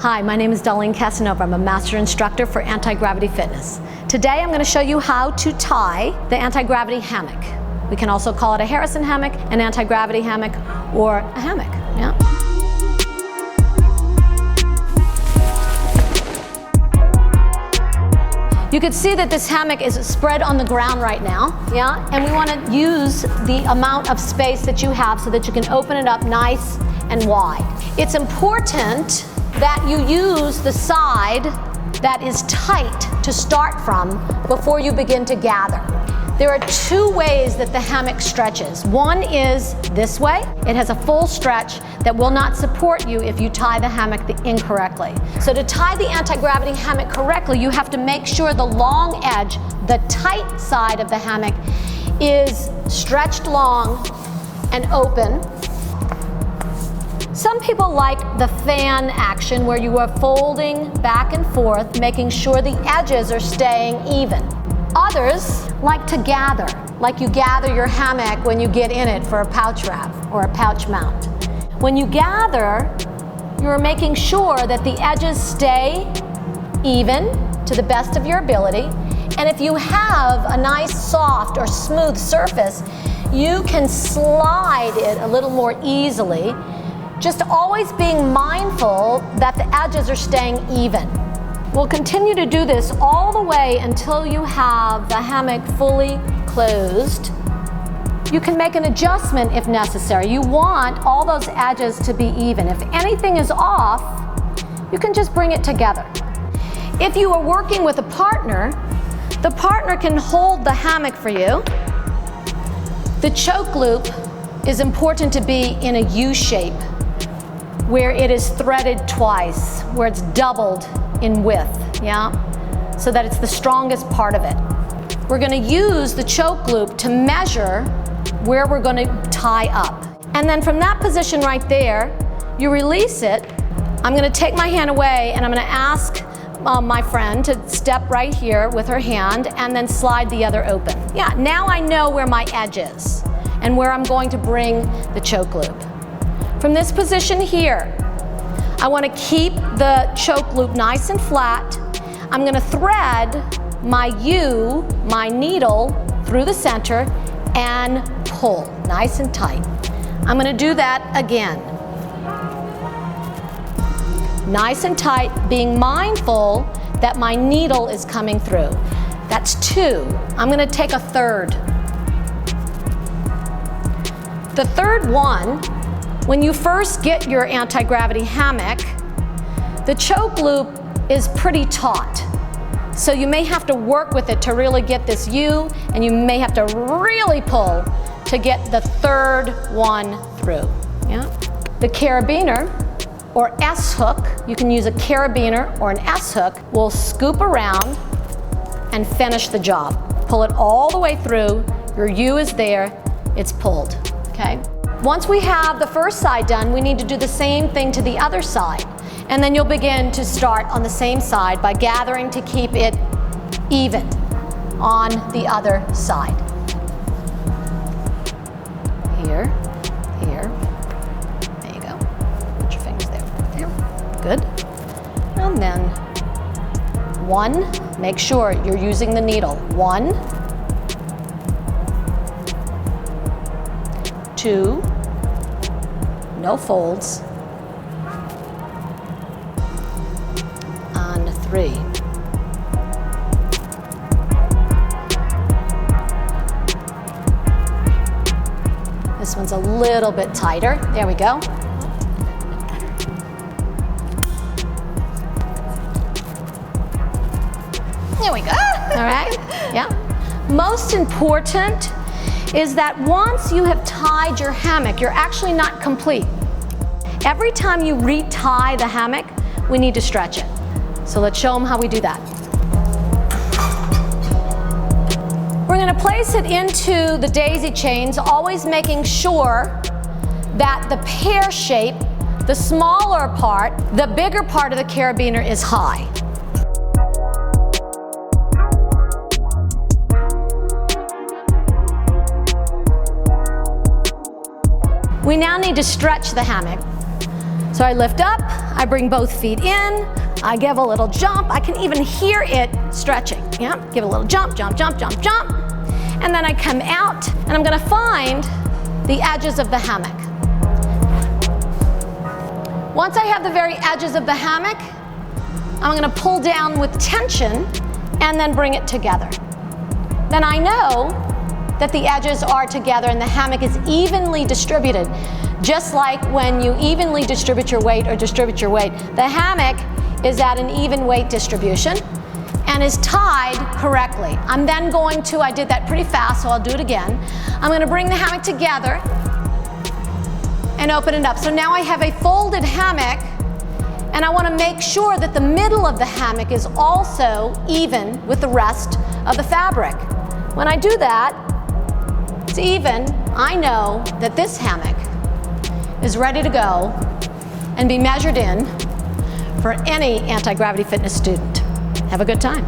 Hi, my name is Darlene Casanova. I'm a master instructor for anti-gravity fitness. Today I'm going to show you how to tie the anti-gravity hammock. We can also call it a Harrison hammock, an anti-gravity hammock, or a hammock. Yeah. You can see that this hammock is spread on the ground right now, yeah? And we want to use the amount of space that you have so that you can open it up nice and wide. It's important that you use the side that is tight to start from before you begin to gather. There are two ways that the hammock stretches. One is this way. It has a full stretch that will not support you if you tie the hammock incorrectly. So to tie the anti-gravity hammock correctly, you have to make sure the long edge, the tight side of the hammock, is stretched long and open. Some people like the fan action where you are folding back and forth, making sure the edges are staying even. Others like to gather, like you gather your hammock when you get in it for a pouch wrap or a pouch mount. When you gather, you're making sure that the edges stay even to the best of your ability. And if you have a nice soft or smooth surface, you can slide it a little more easily. Just always being mindful that the edges are staying even. We'll continue to do this all the way until you have the hammock fully closed. You can make an adjustment if necessary. You want all those edges to be even. If anything is off, you can just bring it together. If you are working with a partner, the partner can hold the hammock for you. The choke loop is important to be in a U shape, where it is threaded twice, where it's doubled in width, yeah? So that it's the strongest part of it. We're gonna use the choke loop to measure where we're gonna tie up. And then from that position right there, you release it. I'm gonna take my hand away and I'm gonna ask my friend to step right here with her hand and then slide the other open. Yeah, now I know where my edge is and where I'm going to bring the choke loop. From this position here, I want to keep the choke loop nice and flat. I'm going to thread my U, my needle, through the center and pull nice and tight. I'm going to do that again. Nice and tight, being mindful that my needle is coming through. That's two. I'm going to take a third. The third one, when you first get your anti-gravity hammock, the choke loop is pretty taut. So you may have to work with it to really get this U, and you may have to really pull to get the third one through. Yeah? The carabiner, or S-hook, you can use a carabiner or an S-hook, will scoop around and finish the job. Pull it all the way through, your U is there, it's pulled, okay? Once we have the first side done, we need to do the same thing to the other side. And then you'll begin to start on the same side by gathering to keep it even on the other side. Here, here, there you go. Put your fingers there, there, good. And then one, make sure you're using the needle. 1, 2, no folds, and 3. This one's a little bit tighter. There we go. There we go. All right, yeah. Most important is that once you have tied your hammock, you're actually not complete. Every time you retie the hammock, we need to stretch it. So let's show them how we do that. We're going to place it into the daisy chains, always making sure that the pear shape, the smaller part, the bigger part of the carabiner is high. We now need to stretch the hammock. So I lift up, I bring both feet in, I give a little jump. I can even hear it stretching. Yeah, give a little jump, jump, jump, jump, jump. And then I come out, and I'm gonna find the edges of the hammock. Once I have the very edges of the hammock, I'm gonna pull down with tension and then bring it together. Then I know that the edges are together and the hammock is evenly distributed. Just like when you evenly distribute your weight or distribute your weight, the hammock is at an even weight distribution and is tied correctly. I'm then going to, I did that pretty fast, so I'll do it again. I'm gonna bring the hammock together and open it up. So now I have a folded hammock, and I wanna make sure that the middle of the hammock is also even with the rest of the fabric. When I do that, it's even, I know that this hammock is ready to go and be measured in for any anti-gravity fitness student. Have a good time.